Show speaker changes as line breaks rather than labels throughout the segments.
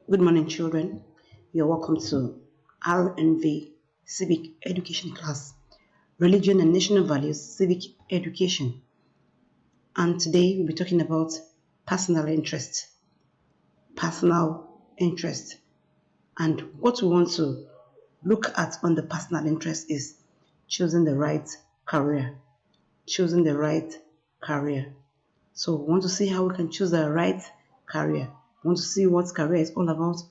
Good morning, children. You're welcome to RNV Civic Education class, Religion and National Values Civic Education. And today we'll be talking about personal interest. Personal interest. And what we want to look at on the personal interest is choosing the right career. Choosing the right career. So we want to see how we can choose the right career. We want to see what career is all about,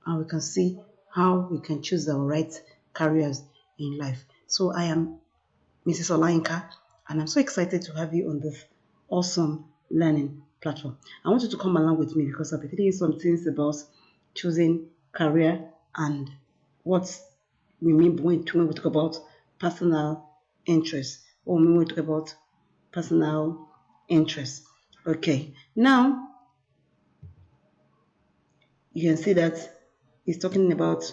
and we can see how we can choose the right careers in life. So I am Mrs. Olainka, and I'm so excited to have you on this awesome learning platform. I want you to come along with me because I'll be telling you some things about choosing career and what we mean when we talk about personal interest. What we mean when we talk about personal interest. Okay, now you can see that it's talking about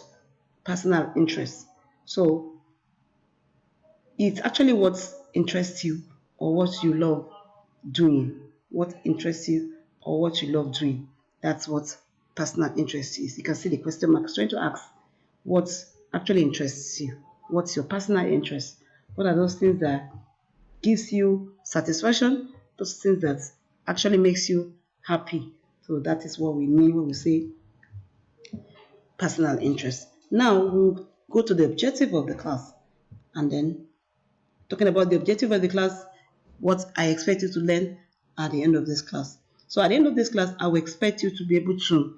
personal interest. So it's actually what interests you or what you love doing. What interests you or what you love doing. That's what personal interest is. You can see the question mark. It's trying to ask what actually interests you. What's your personal interest? What are those things that gives you satisfaction? Those things that actually makes you happy. So that is what we mean when we say personal interest. Now we'll go to the objective of the class and then talking about the objective of the class, what I expect you to learn at the end of this class. So at the end of this class, I will expect you to be able to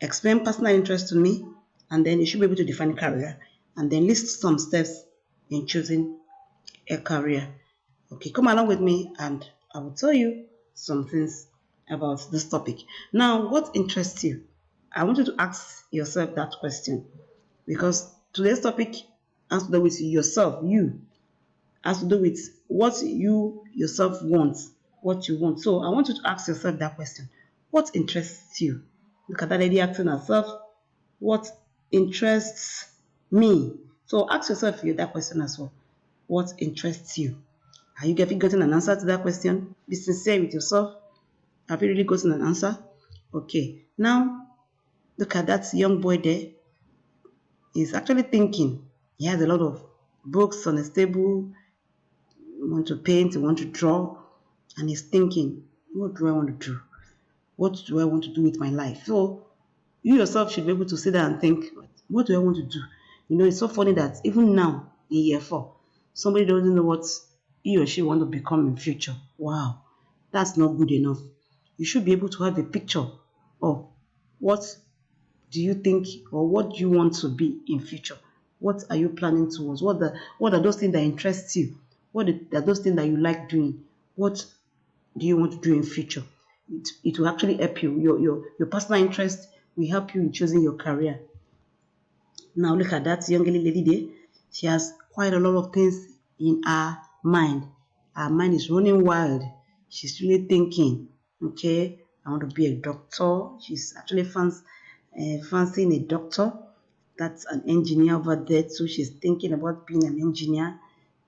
explain personal interest to me, and then you should be able to define career and then list some steps in choosing a career. Okay, come along with me and I will tell you some things about this topic. Now, what interests you? I want you to ask yourself that question because today's topic has to do with yourself, you, has to do with what you yourself want, what you want. So I want you to ask yourself that question. What interests you? Look at that lady asking herself, what interests me? So ask yourself that question as well. What interests you? Are you getting an answer to that question? Be sincere with yourself. Have you really gotten an answer? Okay. Now, look at that young boy there. He's actually thinking. He has a lot of books on his table. He wants to paint, he wants to draw. And he's thinking, what do I want to do? What do I want to do with my life? So, you yourself should be able to sit there and think, what do I want to do? You know, it's so funny that even now, in year 4, somebody doesn't know what he or she want to become in future. Wow, that's not good enough. You should be able to have a picture of what do you think or what do you want to be in future. What are you planning towards? What are those things that interest you? Are those things that you like doing? What do you want to do in future? It will actually help you. Your personal interest will help you in choosing your career. Now look at that young lady there. She has quite a lot of things in her mind. Her mind is running wild. She's really thinking, okay, I want to be a doctor. She's actually fancying a doctor. That's an engineer over there too. She's thinking about being an engineer.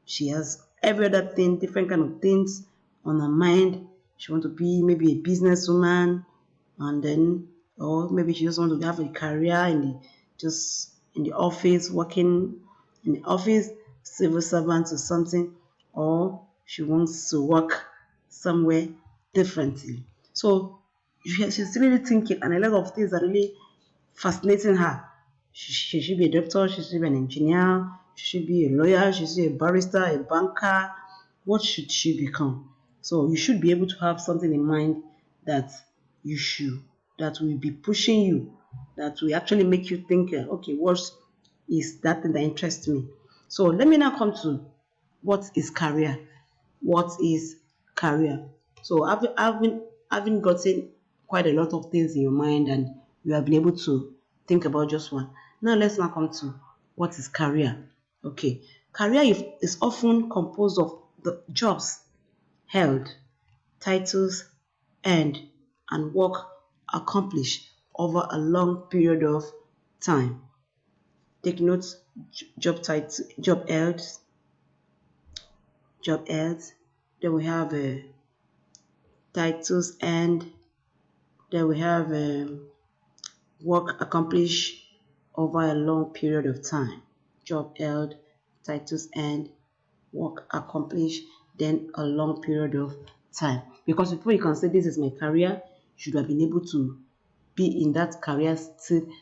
She has every other thing, different kind of things on her mind. She want to be maybe a businesswoman, and then or maybe she just want to have a career in the office, working in the office, civil servant or something, or she wants to work somewhere differently. So she's really thinking, and a lot of things are really fascinating her. She should be a doctor, she should be an engineer, she should be a lawyer, she should be a barrister, a banker. What should she become? So you should be able to have something in mind that you should, that will be pushing you, that will actually make you think, okay, what is that thing that interests me? So let me now come to what is career. What is career? So having gotten quite a lot of things in your mind and you have been able to think about just one. Now let's now come to what is career. Okay, career is often composed of the jobs held, titles earned, and work accomplished over a long period of time. Take notes: job title, job held. Then we have titles earned. Then we have Work accomplished over a long period of time. Job held, titles earned, work accomplished, then a long period of time. Because before you can say this is my career, you should have been able to be in that career,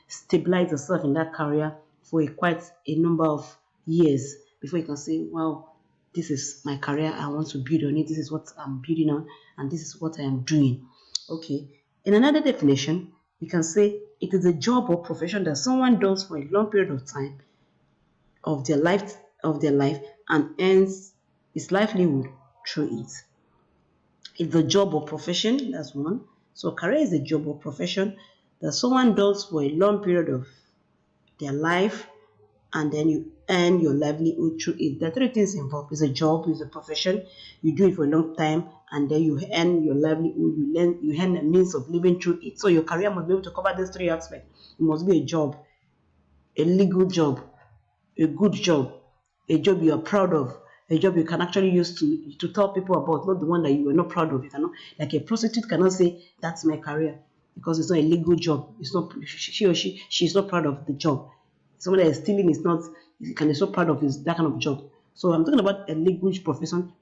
stabilize yourself in that career for quite a number of years before you can say, wow, this is my career, I want to build on it, this is what I'm building on, and this is what I am doing. Okay. In another definition, you can say it is a job or profession that someone does for a long period of time of their life and earns his livelihood through it. It's a job or profession, that's one. So career is a job or profession that someone does for a long period of their life and then you earn your livelihood through it. There are three things involved. It's a job, it's a profession, you do it for a long time, and then you earn your livelihood, you earn a means of living through it. So your career must be able to cover these three aspects. It must be a job, a legal job, a good job, a job you are proud of, a job you can actually use to tell people about, not the one that you are not proud of. You cannot, like a prostitute cannot say that's my career because it's not a legal job. It's not she or she's not proud of the job. Someone that is stealing is not can be so proud of that kind of job. So I'm talking about a legal profession,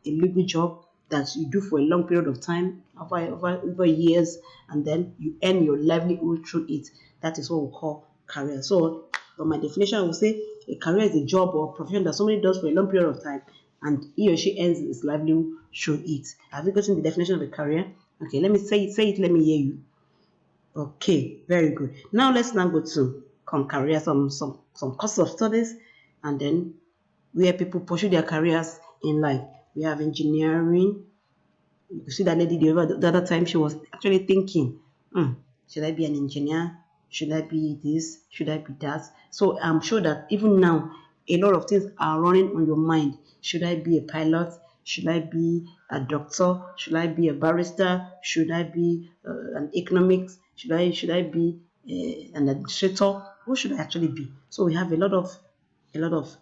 a legal job that you do for a long period of time, over years, and then you earn your livelihood through it. That is what we call career. So, by my definition, I would say a career is a job or profession that somebody does for a long period of time, and he or she earns his livelihood through it. Have you gotten the definition of a career? Okay, let me say it. Say it. Let me hear you. Okay, very good. Now let's now go to career, some courses of studies, and then where people pursue their careers in life. We have engineering. You see that lady the other time, she was actually thinking, should I be an engineer? Should I be this? Should I be that? So I'm sure that even now, a lot of things are running on your mind. Should I be a pilot? Should I be a doctor? Should I be a barrister? Should I be an economics? Should I be an administrator? What should I actually be? So we have a lot of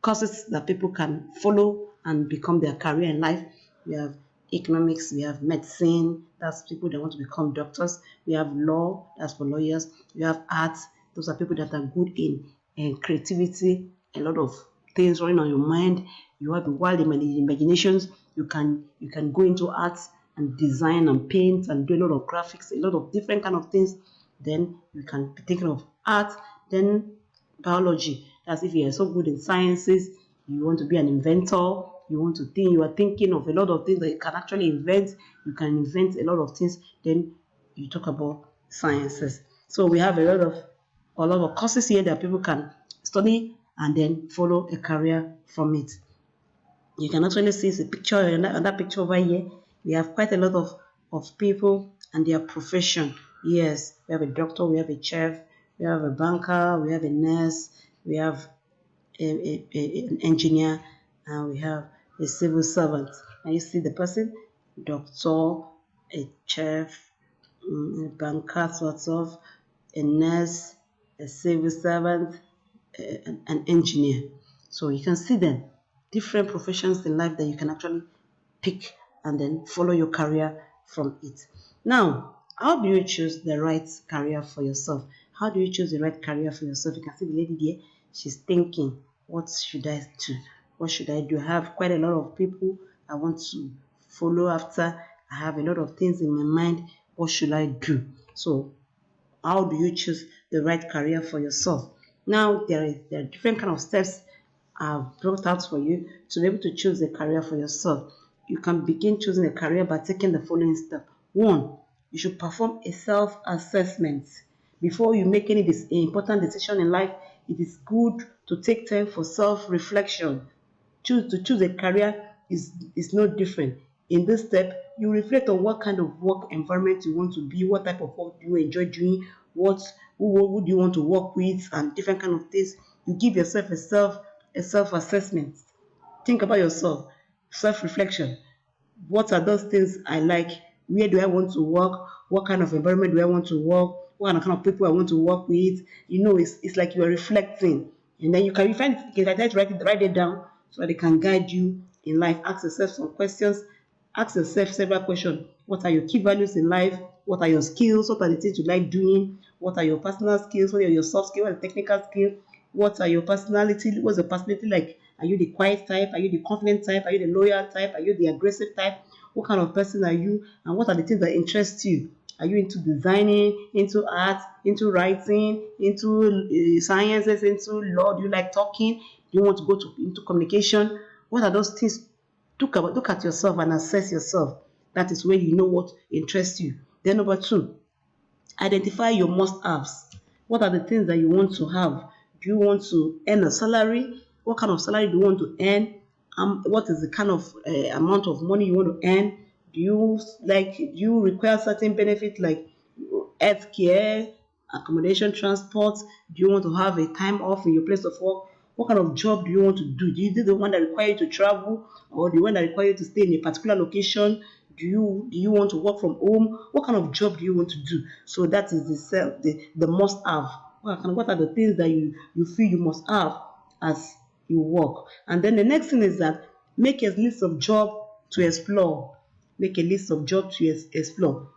courses that people can follow and become their career in life. We have economics, we have medicine, that's people that want to become doctors. We have law, that's for lawyers. We have arts, those are people that are good in creativity, a lot of things running on your mind. You have the wild imaginations. You can go into arts and design and paint and do a lot of graphics, a lot of different kind of things. Then you can be thinking of art, then biology. That's if you are so good in sciences, you want to be an inventor, you are thinking of a lot of things that you can actually invent. You can invent a lot of things. Then you talk about sciences. So we have a lot of courses here that people can study and then follow a career from it. You can actually see the picture on that picture over here. We have quite a lot of people and their profession. Yes, we have a doctor, we have a chef, we have a banker, we have a nurse, we have an engineer, and we have a civil servant. And you see the person, doctor, a chef, a banker, sort of, a nurse, a civil servant, an engineer. So you can see them, different professions in life that you can actually pick and then follow your career from it. Now, how do you choose the right career for yourself? How do you choose the right career for yourself? You can see the lady there, she's thinking, what should I do? What should I do? I have quite a lot of people I want to follow after. I have a lot of things in my mind. What should I do? So how do you choose the right career for yourself? Now there are different kind of steps I've brought out for you to be able to choose a career for yourself. You can begin choosing a career by taking the following step. One, you should perform a self-assessment. Before you make any important decision in life, it is good to take time for self-reflection. To choose a career is no different. In this step, you reflect on what kind of work environment you want to be, what type of work you enjoy doing, who do you want to work with, and different kind of things. You give yourself a self assessment. Think about yourself, self reflection. What are those things I like? Where do I want to work? What kind of environment do I want to work? What kind of people I want to work with? It's like you are reflecting. And then you can find you can try to write it down so that they can guide you in life. Ask yourself some questions. Ask yourself several questions. What are your key values in life? What are your skills? What are the things you like doing? What are your personal skills? What are your soft skills? What are the technical skills? What are your personality? What's your personality like? Are you the quiet type? Are you the confident type? Are you the loyal type? Are you the aggressive type? What kind of person are you? And what are the things that interest you? Are you into designing, into art, into writing, into sciences, into law? Do you like talking? Do you want to go into communication? What are those things? Look at yourself and assess yourself. That is where you know what interests you. Then number two, identify your must-haves. What are the things that you want to have? Do you want to earn a salary? What kind of salary do you want to earn? What is the kind of amount of money you want to earn? Do you require certain benefits like health care, accommodation, transport? Do you want to have a time off in your place of work? What kind of job do you want to do? Do you do the one that requires you to travel, or the one that requires you to stay in a particular location? Do you want to work from home? What kind of job do you want to do? So that is the must have. What are the things that you feel you must have as you work? And then the next thing is that make a list of jobs to explore. Make a list of jobs to explore.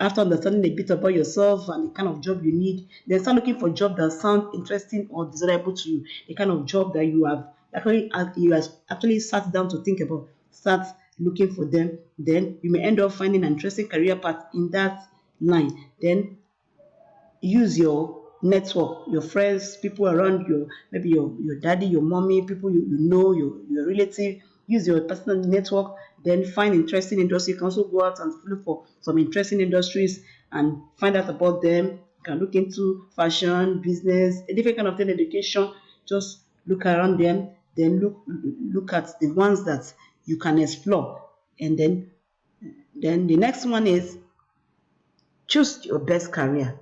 After understanding a bit about yourself and the kind of job you need, then start looking for jobs that sound interesting or desirable to you. The kind of job that you have actually sat down to think about. Start looking for them. Then you may end up finding an interesting career path in that line. Then use your network, your friends, people around you, maybe your daddy, your mommy, people you know, your relative. Use your personal network, then find interesting industry. You can also go out and look for some interesting industries and find out about them. You can look into fashion, business, a different kind of thing, education. Just look around them, then look at the ones that you can explore. And then the next one is choose your best career.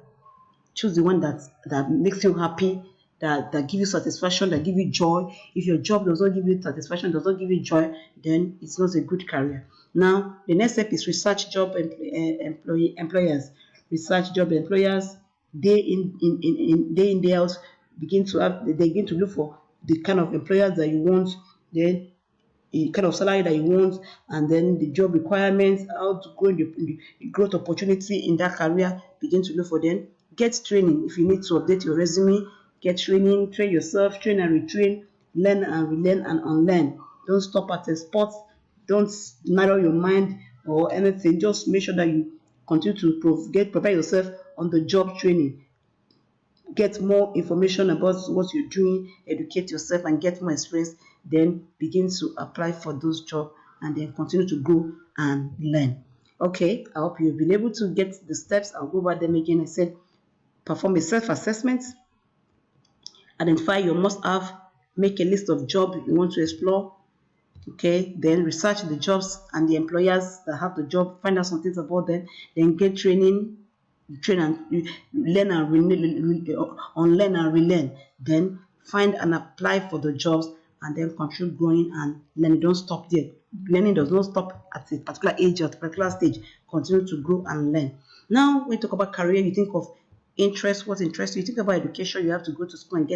Choose the one that makes you happy, that give you satisfaction, that give you joy. If your job does not give you satisfaction, does not give you joy, then it's not a good career. Now the next step is research job employers. Research job employers, day in day out, they begin to look for the kind of employers that you want, then the kind of salary that you want, and then the job requirements, how to grow the growth opportunity in that career. Begin to look for them. Get training if you need to update your resume. Get training, train yourself, train and retrain, learn and relearn and unlearn. Don't stop at a spot. Don't narrow your mind or anything. Just make sure that you continue to prepare yourself on the job training. Get more information about what you're doing, educate yourself and get more experience, then begin to apply for those jobs and then continue to grow and learn. Okay, I hope you've been able to get the steps. I'll go over them again. I said perform a self-assessment, identify your must-have, make a list of jobs you want to explore. Okay, then research the jobs and the employers that have the job, find out some things about them, then get training, train and learn and unlearn and relearn. Then find and apply for the jobs and then continue growing and learning. Don't stop there. Learning does not stop at a particular age or at a particular stage. Continue to grow and learn. Now, when you talk about career, you think of interest, what interests you. You think about education, you have to go to school and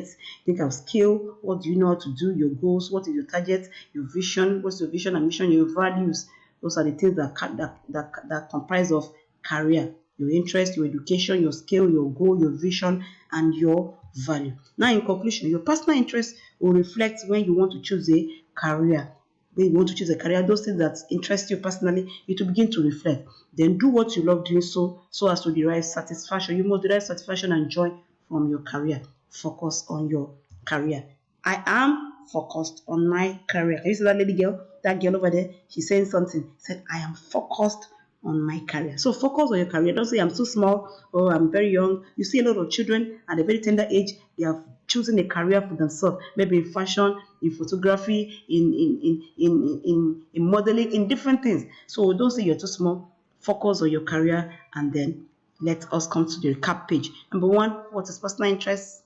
think of skill. What do you know how to do? Your goals, what is your target, your vision, what's your vision and mission, your values. Those are the things that comprise of career. Your interest, your education, your skill, your goal, your vision, and your value. Now, in conclusion, your personal interest will reflect when you want to choose a career. When you want to choose a career, those things that interest you personally, it will begin to reflect. Then do what you love doing so as to derive satisfaction. You must derive satisfaction and joy from your career. Focus on your career. I am focused on my career. Can you see that lady girl? That girl over there? She's saying something. She said, I am focused on my career. So focus on your career. Don't say I'm too small or I'm very young. You see a lot of children at a very tender age, they have choosing a career for themselves, maybe in fashion, in photography, in modeling, in different things. So don't say you're too small. Focus on your career, and then let us come to the recap page. Number one, what is personal interest?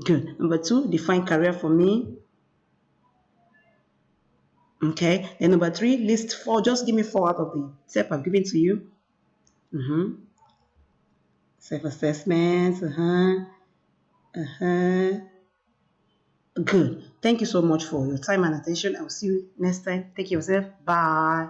Good. Number two, define career for me. Okay. Then number three, list four. Just give me four out of the step I've given to you. Self-assessment. Good. Thank you so much for your time and attention. I will see you next time. Take care of yourself. Bye.